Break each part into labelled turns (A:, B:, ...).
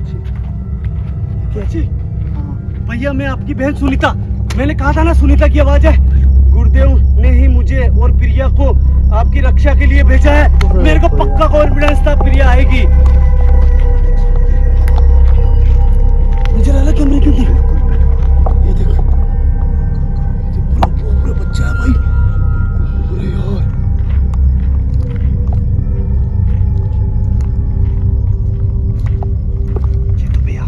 A: क्या जी? भैया मैं आपकी बहन सुनीता, मैंने कहा था ना सुनीता की आवाज है। गुरुदेव ने ही मुझे और प्रिया को आपकी रक्षा के लिए भेजा है। मेरे को पक्का कॉन्फिडेंस था प्रिया आएगी। नजर आ रहा कैमरे क्यों नहीं? ये देखो, ये पूरा पूरा बच्चा है भाई। अरे यार जीतू भैया,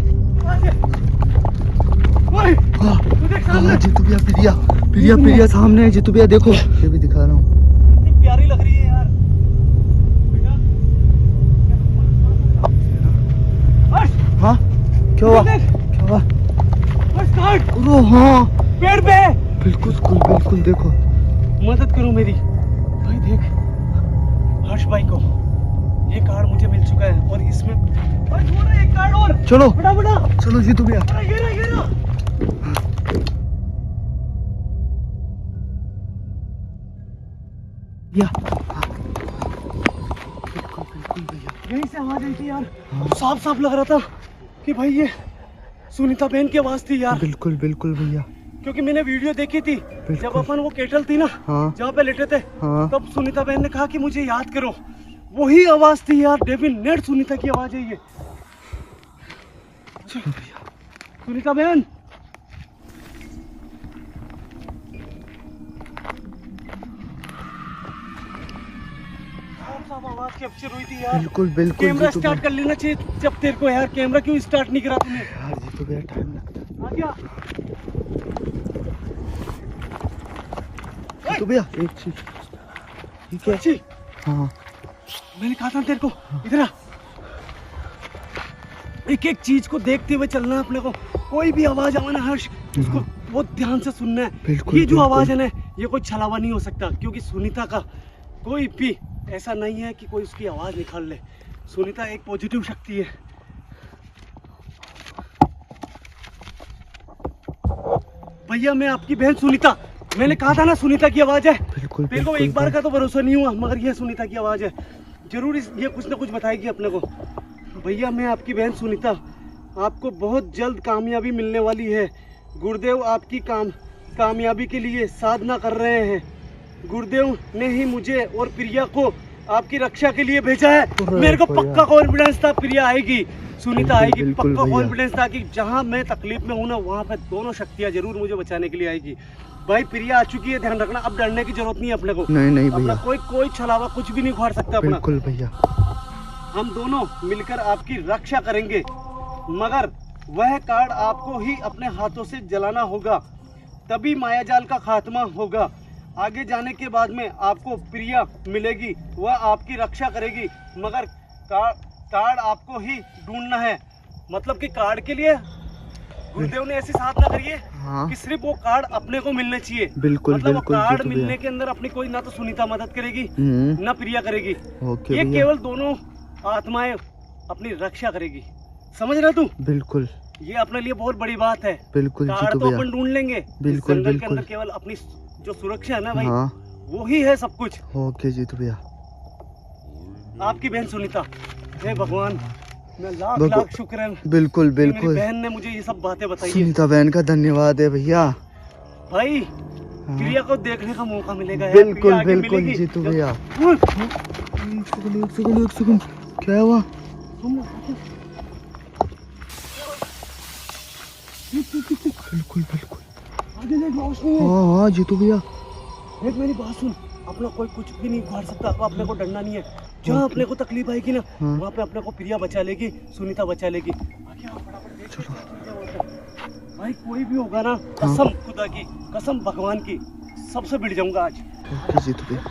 A: जीतू भैया, प्रिया प्रिया प्रिया सामने है। जीतू भैया देखो, ये भी दिखा रहा हूँ। कितनी प्यारी लग रही है यार बेटा। हाँ क्या हुआ? क्या हुआ? ओ हाँ पेड़ पे है। बिल्कुल बिल्कुल देखो, मदद करो मेरी भाई। देख हर्ष भाई को ये कार्ड मुझे मिल चुका है और इसमें एक कार्ड और। चलो बड़ा बड़ा चलो जीतू भैया। भैया बिल्कुल भैया, यहीं से आवाज आई थी यार। साफ साफ लग रहा था कि भाई ये सुनीता बहन की आवाज थी यार। बिल्कुल भैया, क्योंकि मैंने वीडियो देखी थी जब अपन वो केटल थी ना, जहाँ पे लेटे थे, तब सुनीता बहन ने कहा कि मुझे याद करो। वही आवाज थी यार, डेफिनेट सुनीता की आवाज है ये। सुनीता बहन आवाज कैप्चर हुई थी यार। बिल्कुल कैमरा स्टार्ट कर लेना चाहिए जब तेरे को यार। कैमरा क्यों स्टार्ट नहीं करा तूने यार? जी तो भैया टाइम लगता है। आ गया तो भैया एक चीज ठीक है। अच्छी हाँ मैंने कहा था तेरे को, इधर आ। एक एक चीज को देखते हुए चलना है अपने को। कोई भी आवाज आवे ना हर्ष, उसको बहुत ध्यान से सुनना है। ये जो आवाज है ना, ये कोई छलावा नहीं हो सकता, क्योंकि सुनीता का कोई भी ऐसा नहीं है कि कोई उसकी आवाज निकाल ले। सुनीता एक पॉजिटिव शक्ति है। भैया मैं आपकी बहन सुनीता, मैंने कहा था ना सुनीता की आवाज है। तेरे को एक बार का तो भरोसा नहीं हुआ, मगर ये सुनीता की आवाज है। जरूर ये कुछ ना कुछ बताएगी अपने को। भैया मैं आपकी बहन सुनीता, आपको बहुत जल्द कामयाबी मिलने वाली है। गुरुदेव आपकी कामयाबी के लिए साधना कर रहे हैं। गुरुदेव ने ही मुझे और प्रिया को आपकी रक्षा के लिए भेजा है। मेरे को पक्का कॉन्फिडेंस था प्रिया आएगी, सुनीता आएगी। पक्का कॉन्फिडेंस था कि जहां मैं तकलीफ में हूं ना, वहां पे दोनों शक्तियां जरूर मुझे बचाने के लिए आएगी। भाई प्रिया आ चुकी है, ध्यान रखना। अब डरने की जरूरत नहीं है अपने को। नहीं भैया, कोई छलावा कुछ भी नहीं उखाड़ सकता अपना। बिल्कुल भैया, हम दोनों मिलकर आपकी रक्षा करेंगे, मगर वह कार्ड आपको ही अपने हाथों से जलाना होगा, तभी मायाजाल का खात्मा होगा। आगे जाने के बाद में आपको प्रिया मिलेगी, वह आपकी रक्षा करेगी, मगर कार्ड आपको ही ढूंढना है। मतलब कि कार्ड के लिए गुरुदेव ने ऐसी साधना करी है कि सिर्फ वो कार्ड अपने को मिलने चाहिए। मतलब वो कार्ड मिलने के अंदर अपनी कोई ना तो सुनीता मदद करेगी ना प्रिया करेगी। ये केवल दोनों आत्माएं अपनी रक्षा करेगी। समझ रहा तू? बिल्कुल, ये अपने लिए बहुत बड़ी बात है। बिल्कुल, कार्ड तो अपन ढूंढ लेंगे। बिल्कुल जंगल के अंदर केवल अपनी जो सुरक्षा है ना भाई, वो ही है सब कुछ। ओके जी तो भैया, आपकी बहन सुनीता, जय भगवान, मैं लाख शुक्र है। बिल्कुल मेरी बहन ने मुझे ये सब बातें बताई। सुनीता बहन का धन्यवाद है भैया। भाई प्रिया को देखने का मौका मिलेगा। बिल्कुल जीतू भैया। एक सेकंड क्या हुआ? बिल्कुल हाँ जीतू भैया, देख मेरी बात सुन। अपना कोई कुछ भी नहीं उखाड़ सकता, अपने को डरना नहीं है। जहाँ अपने को तकलीफ आएगी ना, वहाँ पे अपने को प्रिया बचा लेगी, सुनीता बचा लेगी। चलो भाई, कोई भी होगा ना, कसम खुदा की, कसम भगवान की, सबसे भिड़ जाऊंगा आज। जीतू भैया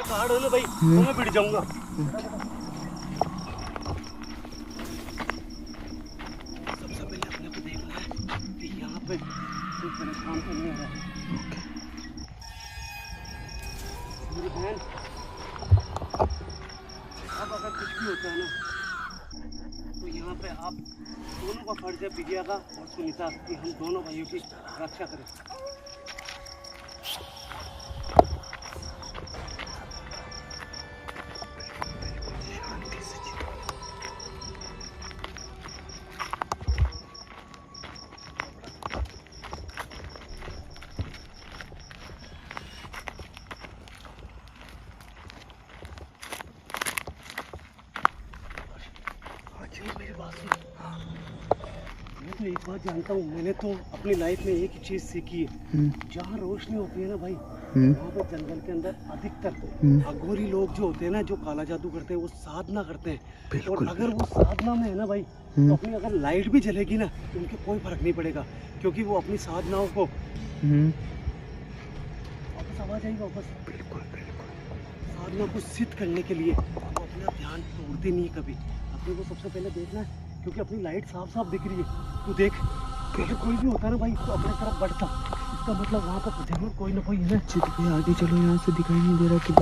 A: कार्ड हो ना भाई, तो मैं भिड़ जाऊंगा। सबसे पहले अपने को देखना है कि यहाँ पे कोई परेशान तो नहीं हो रहा है। मेरी बहन, अब अगर कुछ भी होता है ना, तो यहाँ पे आप दोनों का फर्ज है, प्रिया का और सुनीता, कि हम दोनों भाइयों की रक्षा करें। तो एक बात जानता हूँ, मैंने तो अपनी लाइफ में एक ही चीज सीखी है, जहाँ रोशनी होती है ना भाई, वहाँ पे जंगल के अंदर अधिकतर अघोरी लोग जो होते हैं ना, जो काला जादू करते हैं, वो साधना करते हैं। और अगर वो साधना में है ना भाई, तो अपनी अगर लाइट भी जलेगी ना, तो उनको कोई फर्क नहीं पड़ेगा, क्योंकि वो अपनी साधनाओं को वापस आवाज आई वापस, बिल्कुल साधना को सिद्ध करने के लिए वो अपना ध्यान तोड़ते नहीं कभी। अपने को सबसे पहले देखना है, क्योंकि अपनी लाइट साफ साफ दिख रही है। तू देख, अगर कोई भी होता है ना भाई, तो अपने तरफ बढ़ता, इसका मतलब वहाँ पर जरूर कोई ना कोई है।
B: चित पे आगे चलो, यहाँ से दिखाई नहीं दे रहा कि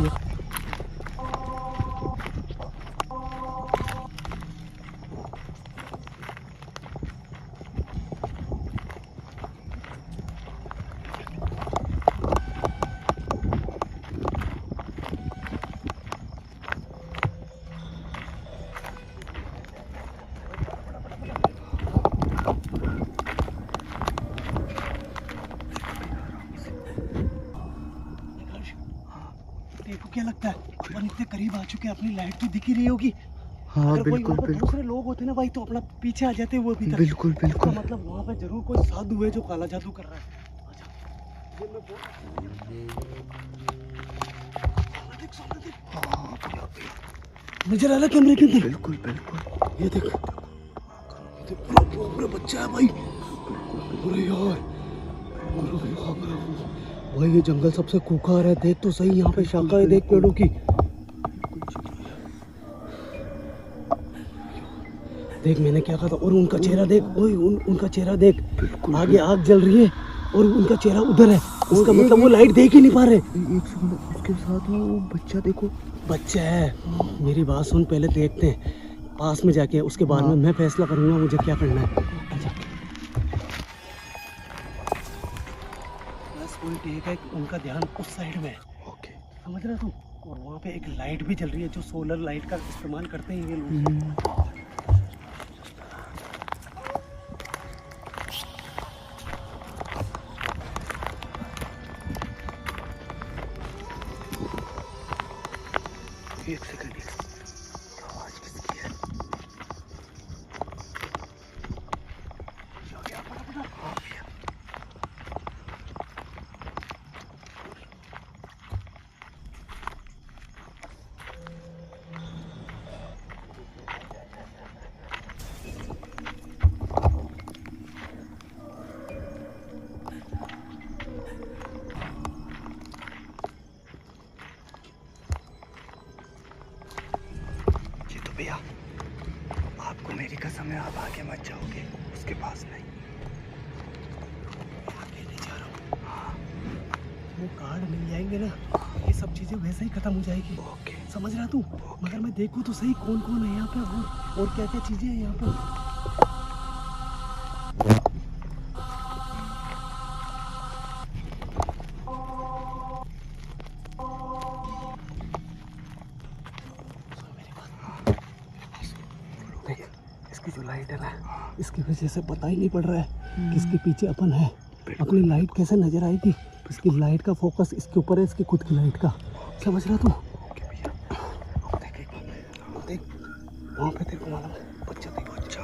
A: देखो क्या लगता है, अपन इतने करीब आ चुके हैं, अपनी लाइट तो दिख ही रही होगी।
B: हाँ
A: अगर
B: बिल्कुल
A: कोई
B: बिल्कुल
A: दूसरे लोग होते ना भाई, तो अपना पीछे आ जाते वो अभी तक।
B: बिल्कुल बिल्कुल।
A: मतलब वहाँ पे जरूर कोई साधु है जो काला जादू कर रहा है। अच्छा, ये मैं नजर आ रहा कैमरे के अंदर,
B: बिल्कुल बिल्कुल।
A: ये देख, पूरा बच्चा है भाई। अरे यार भाई, ये जंगल सबसे खूंखार है, देख तो सही, यहाँ पे शाखा है, देख पेड़ों की। देख मैंने क्या कहा था, और उनका चेहरा देख, ओए उनका चेहरा देख, आगे आग जल रही है और उनका चेहरा उधर है, इसका मतलब वो लाइट देख ही नहीं पा रहे।
B: एक सेकंड, उसके साथ वो बच्चा देखो,
A: बच्चा है। मेरी बात सुन, पहले देखते हैं पास में जाके, उसके बाद में मैं फैसला करूंगा मुझे क्या करना है। अच्छा, बस पॉइंट एक है कि उनका ध्यान उस साइड में है।
B: ओके,
A: समझ रहा तू? और वहाँ पे एक लाइट भी जल रही है, जो सोलर लाइट का इस्तेमाल करते हैं ये लोग।
B: एक सेकंड, आवाज किसकी है? भैया, आपको मेरी कसम है, आप आगे मत जाओगे, उसके पास नहीं।
A: आगे नहीं जा रहा हूँ। हाँ, वो कार्ड मिल जाएंगे ना, ये सब चीजें वैसे ही खत्म हो जाएगी।
B: ओके,
A: समझ रहा तू? मगर मैं देखूँ तो सही कौन कौन है यहाँ पे, और क्या क्या चीजें हैं यहाँ पे। इसकी जो लाइट है ना, इसकी वजह से पता ही नहीं पड़ रहा है किसके पीछे अपन है। अपनी लाइट कैसे नजर आएगी? इसकी लाइट का फोकस इसके ऊपर है, इसकी खुद की लाइट का। समझ रहा तू? देख वहाँ पे तेरे को मालूम है, बच्चा देखो, बच्चा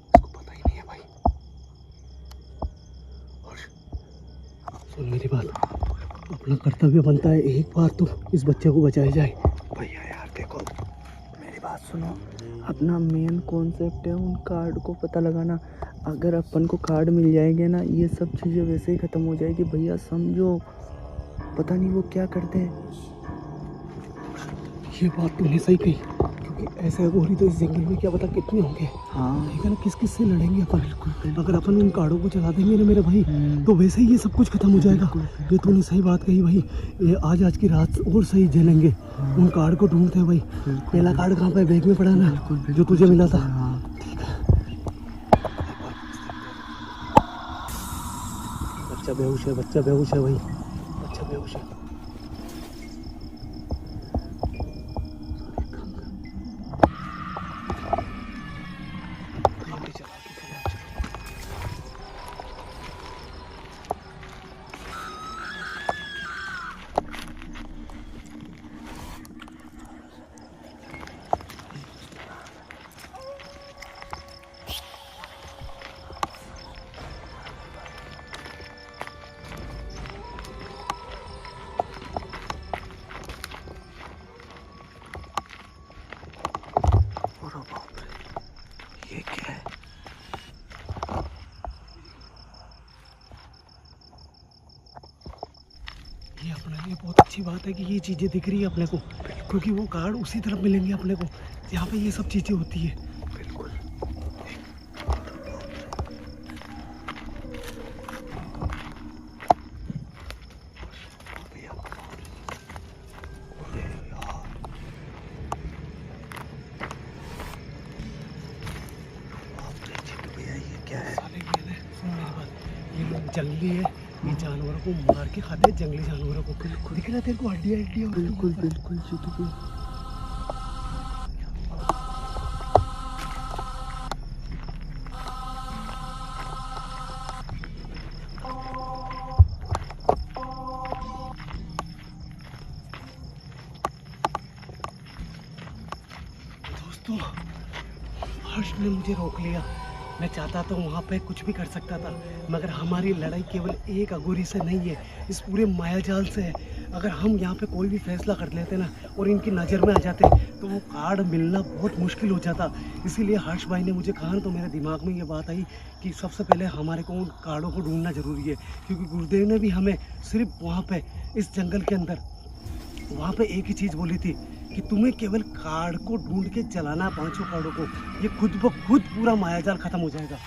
A: इसको पता ही नहीं है भाई। और सुन मेरी बात, अपना कर्तव्य बनता है एक बार तो इस बच्चे को बचाया जाए।
B: भैया यार देखो, मेरी बात सुनो, अपना मेन कॉन्सेप्ट है उन कार्ड को पता लगाना। अगर अपन को कार्ड मिल जाएंगे ना, ये सब चीज़ें वैसे ही ख़त्म हो जाएगी भैया, समझो। पता नहीं वो क्या करते हैं।
A: ये बात तूने सही कही, क्योंकि ऐसे अघोरी तो इस जंगल में क्या पता कितने होंगे।
B: हाँ
A: ठीक है ना, किस किस से लड़ेंगे अपन? अगर अपन उन कार्डों को चला देंगे ना मेरे भाई, तो वैसे ही ये सब कुछ खत्म हो जाएगा। ये तूने सही बात कही भाई, ये आज की रात और सही जलेंगे। उन कार्ड को ढूंढते हैं भाई। पहला कार्ड कहाँ पे? बैग में पड़ा ना, जो तुझे मिला था। ठीक है, बच्चा बेहोश है, बच्चा बेहोश है भाई, बच्चा बेहोश है। ये अपना ये बहुत अच्छी बात है कि ये चीज़ें दिख रही है अपने को, क्योंकि वो कार्ड उसी तरफ मिलेंगे अपने को जहाँ पे ये सब चीज़ें होती है।
B: बिल्कुल।
A: जंगली है, ये जानवरों को मार के खाते हैं, जंगली जानवरों को। बिल्कुल दिख रहा है तेरे को, हड्डी।
B: बिल्कुल बिल्कुल जीतू भैया।
A: दोस्तों, हर्ष ने मुझे रोक लिया। मैं चाहता तो वहाँ पे कुछ भी कर सकता था, मगर हमारी लड़ाई केवल एक अघोरी से नहीं है, इस पूरे मायाजाल से है। अगर हम यहाँ पे कोई भी फैसला कर लेते ना और इनकी नज़र में आ जाते तो वो कार्ड मिलना बहुत मुश्किल हो जाता। इसीलिए हर्ष भाई ने मुझे कहा, तो मेरे दिमाग में ये बात आई कि सबसे पहले हमारे को उन कार्डों को ढूंढना ज़रूरी है, क्योंकि गुरुदेव ने भी हमें सिर्फ वहाँ पर इस जंगल के अंदर वहाँ पे एक ही चीज़ बोली थी कि तुम्हें केवल कार्ड को ढूंढ के चलाना, 5 कार्डों को, ये खुद ब खुद पूरा मायाजाल खत्म हो जाएगा।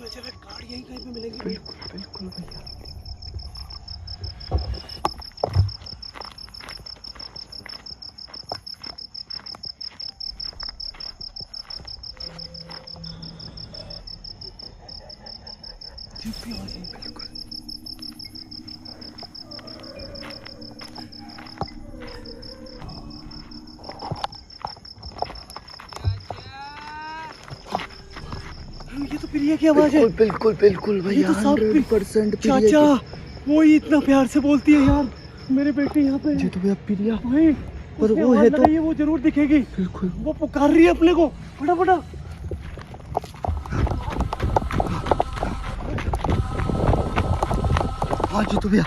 A: चलो कार्ड यहीं कहीं पे मिलेंगे।
B: बिल्कुल बिल्कुल भैया। बिल्कुल।
A: ये तो प्रिया की आवाज है।
B: बिल्कुल बिल्कुल भैया, 100%
A: चाचा, वो ही इतना प्यार से बोलती है यार, मेरे बेटे यहाँ पे
B: जीतू भैया प्रिया।
A: वही,
B: पर
A: उसकी
B: वो
A: आवाज
B: है तो
A: लगाइए, वो जरूर दिखेगी।
B: बिल्कुल।
A: वो पुकार रही है अपने को, फटाफट।
B: हाँ जीतू भैया।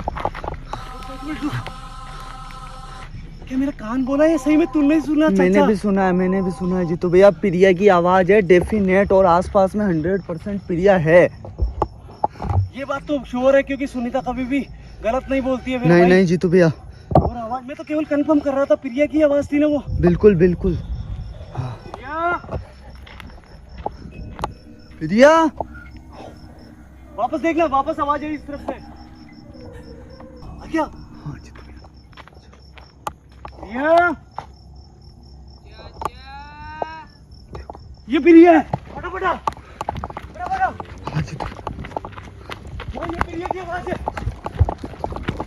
A: क्या मेरा कान बोला है, सही में तूने सुना?
B: मैंने भी सुना है जीतू भैया, प्रिया की आवाज है डेफिनेट, और आसपास में 100% प्रिया है।
A: ये बात तो श्योर है, क्योंकि सुनीता कभी भी गलत नहीं बोलती है।
B: नहीं जीतू भैया,
A: और आवाज मैं तो केवल कंफर्म कर रहा था, प्रिया की आवाज थी ना वो।
B: बिल्कुल बिल्कुल। प्रिया,
A: वापस देखना, वापस आवाज है इस तरफ से। क्या?
B: हाँ जीतू भैया।
A: ये प्रिया है, फटाफट।
B: हाँ जीतू,
A: ये प्रिया की आवाज है।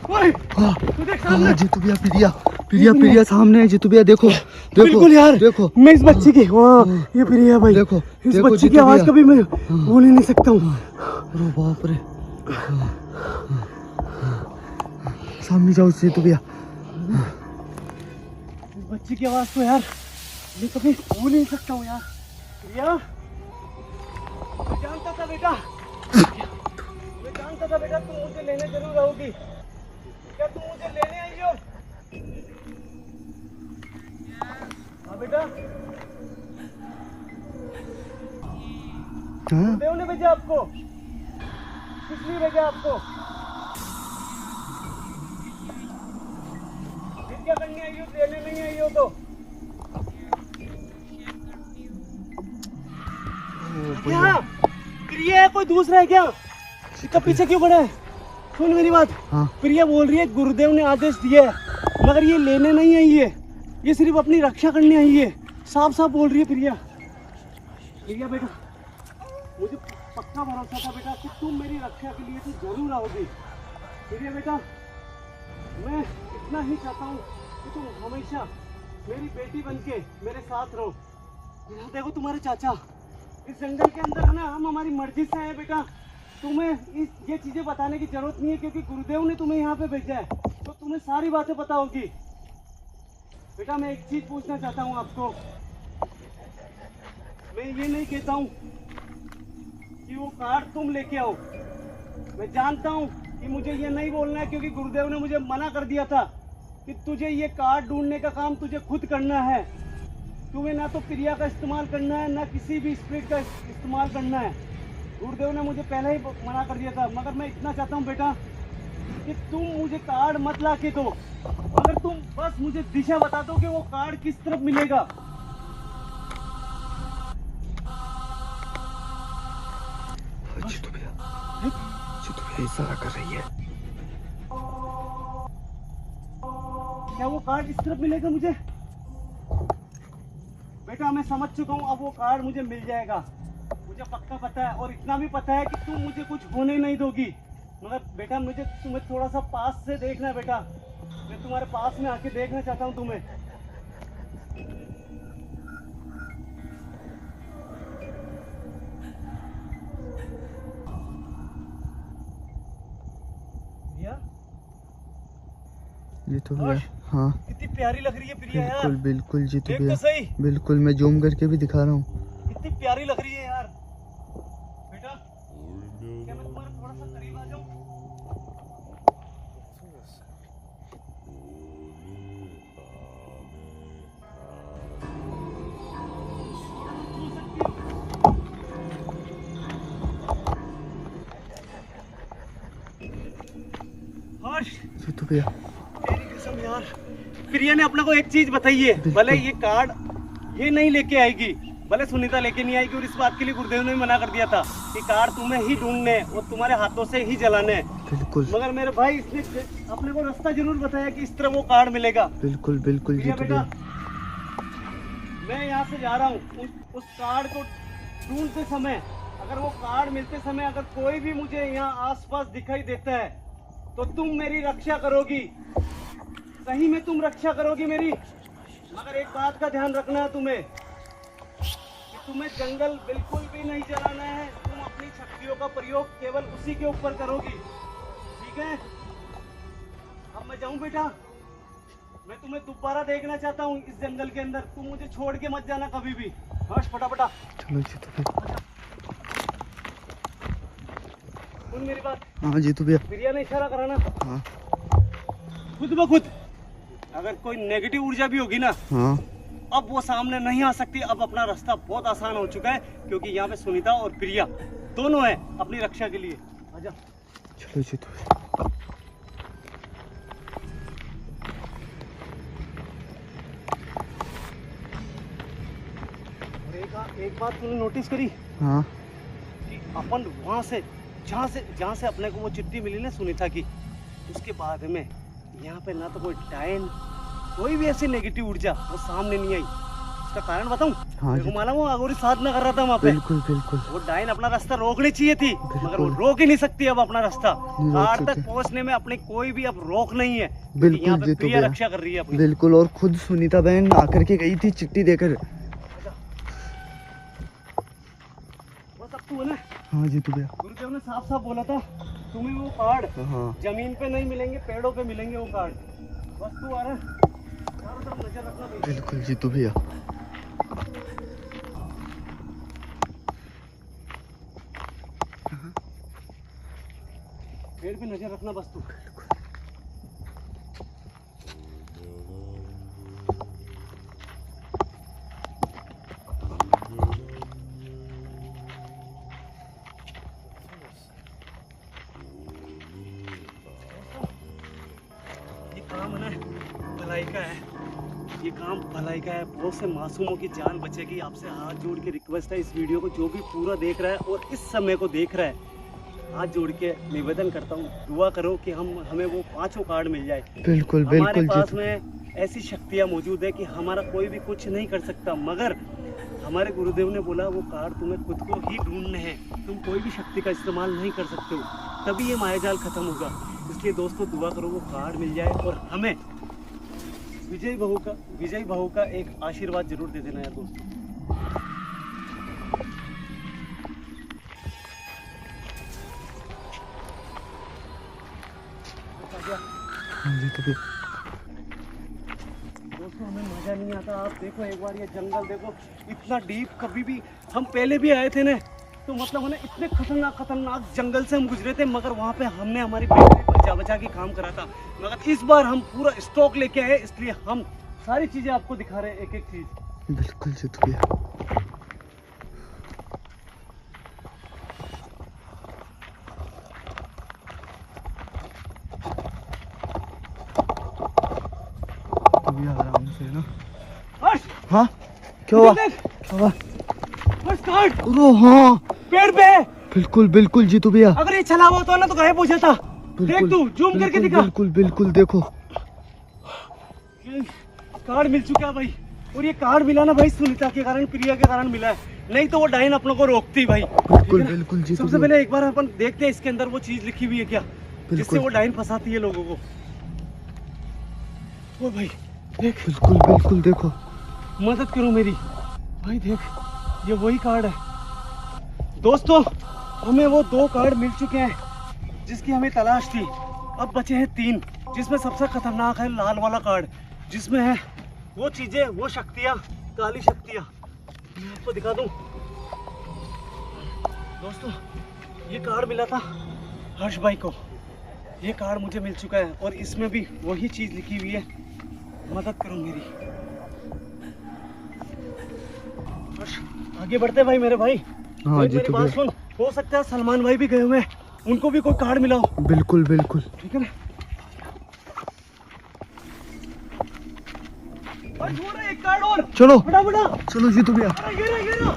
A: ओए,
B: हाँ
A: तू देख सामने।
B: हाँ जीतू भैया, प्रिया सामने है जीतू भैया, देखो
A: बिल्कुल यार,
B: देखो
A: मैं इस बच्ची की, हाँ ये प्रिया भाई,
B: देखो
A: इस बच्ची की आवाज कभी मैं भूल ही नहीं सकता हूँ।
B: अरे बाप रे, सामने जाओ जीतू भैया।
A: इस बच्ची की आवाज तो यार मैं कभी भूल नहीं सकता हूँ यार। प्रिया, मैं जानता था बेटा, तुम मुझे लेने जरूर आओगी। क्या तुम मुझे लेने आई हो? हाँ बेटा, देव ने भेजा आपको? किस लिए भेजा आपको? फिर क्या करने आई हो? लेने नहीं आई हो तो? क्या प्रिया है, कोई दूसरा है क्या? इसका पीछे क्यों पड़ा है? सुन मेरी बात।
B: हाँ।
A: प्रिया बोल रही है गुरुदेव ने आदेश दिया है, मगर ये लेने नहीं आई है, ये सिर्फ अपनी रक्षा करने आई है। साफ साफ बोल रही है प्रिया। प्रिया बेटा, मुझे पक्का भरोसा था बेटा कि तुम मेरी रक्षा के लिए तो जरूर आओगी। प्रिया बेटा, मैं इतना ही चाहता हूँ कि तुम हमेशा मेरी बेटी बनके मेरे साथ रहो। यहाँ देखो तुम्हारे चाचा इस जंगल के अंदर है ना, हम हमारी मर्जी से आए बेटा। तुम्हें ये चीजें बताने की जरूरत नहीं है, क्योंकि गुरुदेव ने तुम्हें यहाँ पे भेजा है, तो तुम्हें सारी बातें पता होगी। बेटा मैं एक चीज पूछना चाहता हूँ आपको, मैं ये नहीं कहता हूँ कि वो कार्ड तुम लेके आओ। मैं जानता हूँ कि मुझे ये नहीं बोलना है, क्योंकि गुरुदेव ने मुझे मना कर दिया था कि तुझे ये कार्ड ढूंढने का काम तुझे खुद करना है। तुम्हें ना तो प्रिया का इस्तेमाल करना है, ना किसी भी स्पिरिट का इस्तेमाल करना है। गुरुदेव ने मुझे पहले ही मना कर दिया था। मगर मैं इतना चाहता हूँ बेटा कि तुम मुझे कार्ड मत ला के दो, अगर तुम बस मुझे दिशा बता दो कि वो कार्ड किस तरफ मिलेगा।
B: जीतू भैया इशारा कर रही है।
A: क्या वो कार्ड इस तरफ मिलेगा मुझे? बेटा मैं समझ चुका हूँ, अब वो कार्ड मुझे मिल जाएगा, मुझे पक्का पता है। और इतना भी पता है कि तुम मुझे कुछ होने नहीं दोगी। मगर बेटा मुझे तुम्हें थोड़ा सा पास से देखना है बेटा, मैं तुम्हारे पास में आके देखना चाहता हूँ तुम्हें।
B: जीतू भैया हाँ
A: कितनी प्यारी लग रही है प्रिया यार।
B: बिल्कुल बिल्कुल जीतू
A: देख
B: भैया
A: तो सही,
B: बिल्कुल मैं जूम करके भी दिखा रहा हूँ।
A: कितनी प्यारी लग रही है यार। बेटा क्या मैं तुम्हारे थोड़ा सा करीब आ जाऊं? हर्ष
B: जीतू भैया
A: तेरी कसम यार, प्रिया ने अपने को एक चीज बताई है, भले ये कार्ड ये नहीं लेके आएगी, भले सुनीता लेके नहीं आएगी, और इस बात के लिए गुरुदेव ने भी मना कर दिया था कि कार्ड तुम्हें ही ढूंढने और तुम्हारे हाथों से ही जलाने हैं।
B: बिल्कुल
A: मगर मेरे भाई इसने अपने को रास्ता जरूर बताया कि इस तरह वो कार्ड मिलेगा।
B: बिल्कुल बिल्कुल
A: प्रिया
B: जीतू
A: बेटा
B: भैया
A: मैं यहाँ से जा रहा हूँ, उस कार्ड को ढूंढते समय, अगर वो कार्ड मिलते समय अगर कोई भी मुझे यहाँ आसपास दिखाई देता है तो तुम मेरी रक्षा करोगी, सही में तुम रक्षा करोगी मेरी। मगर एक बात का ध्यान रखना है तुम्हें कि तुम्हें जंगल बिल्कुल भी नहीं जलाना है, तुम अपनी शक्तियों का प्रयोग केवल उसी के ऊपर करोगी, ठीक है? अब मैं जाऊं बेटा, मैं तुम्हें दोबारा देखना चाहता हूँ इस जंगल के अंदर, तुम मुझे छोड़ के मत जाना कभी भी। हर्ष फटाफटा
B: चलो जीतू भैया
A: सुन मेरी बात।
B: हाँ जीतू भैया
A: प्रिया ने इशारा करा ना,
B: हाँ
A: खुद ब खुद अगर कोई नेगेटिव ऊर्जा भी होगी ना,
B: हाँ
A: अब वो सामने नहीं आ सकती। अब अपना रास्ता बहुत आसान हो चुका है, क्योंकि यहाँ पे सुनीता और प्रिया दोनों हैं अपनी रक्षा के लिए। आजा
B: चलो जीतू भैया
A: और एक बात तूने नोटिस करी
B: हाँ
A: कि अपन वहाँ से जहाँ से अपने को वो चिट्ठी मिली ना सुनीता की, उसके बाद में यहाँ पे ना तो कोई डायन, कोई भी ऐसी नेगेटिव ऊर्जा वो सामने नहीं आई। इसका कारण बताऊं?
B: हाँ
A: मेरे को
B: जी
A: मालूम वो अगोरी साधना कर रहा था वहाँ पे।
B: बिल्कुल बिल्कुल
A: वो डायन अपना रास्ता रोकनी चाहिए थी, मगर वो
B: बिल्कुल।
A: रोक ही नहीं सकती अब अपना रास्ता।
B: नहीं रोक
A: कार तक
B: सकते।
A: पहुँचने में अपने कोई भी अब रोक नहीं है, क्योंकि
B: बिल्कुल
A: यहाँ पे
B: जीतू
A: प्रिया
B: भैया
A: रक्षा कर रही है अपनी।
B: बिल्कुल। और खुद सुनीता बहन आकर के गई थी चिट्ठी देकर।
A: वो सब तू है ना,
B: हाँ जीतू भैया
A: गुरुदेव ने साफ साफ बोला था तुम्हें वो कार्ड
B: हाँ
A: जमीन पे नहीं मिलेंगे, पेड़ों पे मिलेंगे वो कार्ड। बस तू आ रहा है, चारों तरफ नजर रखना भाई।
B: बिल्कुल जीतू भैया
A: पेड़ पे नजर रखना बस तू। ये काम है ना भलाई का है, ये काम भलाई का है। बहुत से मासूमों की जान बचेगी। आपसे हाथ जोड़ के रिक्वेस्ट है, इस वीडियो को जो भी पूरा देख रहा है और इस समय को देख रहा है, हाथ जोड़ के निवेदन करता हूँ, दुआ करो कि हमें वो 5 कार्ड मिल जाए।
B: बिल्कुल
A: हमारे
B: बिल्कुल
A: पास
B: जीतू
A: में ऐसी शक्तियाँ मौजूद है कि हमारा कोई भी कुछ नहीं कर सकता, मगर हमारे गुरुदेव ने बोला वो कार्ड तुम्हें खुद को ही ढूंढने हैं, तुम कोई भी शक्ति का इस्तेमाल नहीं कर सकते हो, तभी ये मायाजाल खत्म होगा। इसलिए दोस्तों दुआ करो वो कार्ड मिल जाए और हमें विजय बहू का एक आशीर्वाद जरूर दे देना यार दोस्तों।
B: हाँ जीतू भैया
A: दोस्तों हमें मजा मजा नहीं आता। आप देखो एक बार ये जंगल देखो, इतना डीप। कभी भी हम पहले भी आए थे ना, तो मतलब है ना, इतने खतरनाक जंगल से हम गुजरे थे, मगर वहाँ पे हमने हमारी बैटरी बचा बचा के काम करा था। मगर इस बार हम पूरा स्टॉक लेके आए, इसलिए हम सारी चीजें आपको दिखा रहे हैं, एक एक चीज।
B: बिल्कुल जीतू भैया। आराम से ना।
A: हर्ष,
B: हाँ क्या हुआ?
A: देख,
B: क्या हुआ?
A: हर्ष काट,
B: ओ हाँ
A: पेड़ पे है।
B: बिल्कुल बिल्कुल जीतू भैया।
A: अगर ये चला हुआ तो ना तो गायब हो जाता। देख तू जूम करके दिखा।
B: बिल्कुल बिल्कुल देखो,
A: ये कार्ड मिल चुका है भाई। और ये कार्ड मिला ना भाई सुनीता के कारण, प्रिया के कारण मिला है, नहीं तो वो डायन अपनों को रोकती भाई।
B: बिल्कुल बिल्कुल जीतू
A: सबसे
B: भैया।
A: पहले एक बार अपन देखते हैं इसके अंदर वो चीज लिखी हुई है क्या, जिससे वो डायन फंसाती है लोगों को। ओ भाई देख,
B: बिल्कुल बिल्कुल देखो,
A: मदद करो मेरी भाई। देख ये वही कार्ड है दोस्तों। हमें वो 2 कार्ड मिल चुके हैं जिसकी हमें तलाश थी। अब बचे हैं 3, जिसमें सबसे खतरनाक है लाल वाला कार्ड, जिसमें है वो चीजें, वो शक्तियाँ, काली शक्तियाँ। मैं आपको दिखा दूं दोस्तों, ये कार्ड मिला था हर्ष भाई को। ये कार्ड मुझे मिल चुका है और इसमें भी वही चीज लिखी हुई है, मदद करो मेरी। हर्ष, आगे बढ़ते भाई मेरे भाई।
B: हाँ
A: देख,
B: जी
A: मेरी
B: तो
A: बात
B: भैया।
A: सुन, हो सकता है सलमान भाई भी गए हुए हैं, उनको भी कोई कार्ड मिला हो।
B: बिल्कुल बिल्कुल
A: ठीक है ना? और छोड़ एक कार्ड और,
B: चलो
A: फटाफट।
B: चलो जीतू भैया।
A: अरे ये रहा, ये रहा।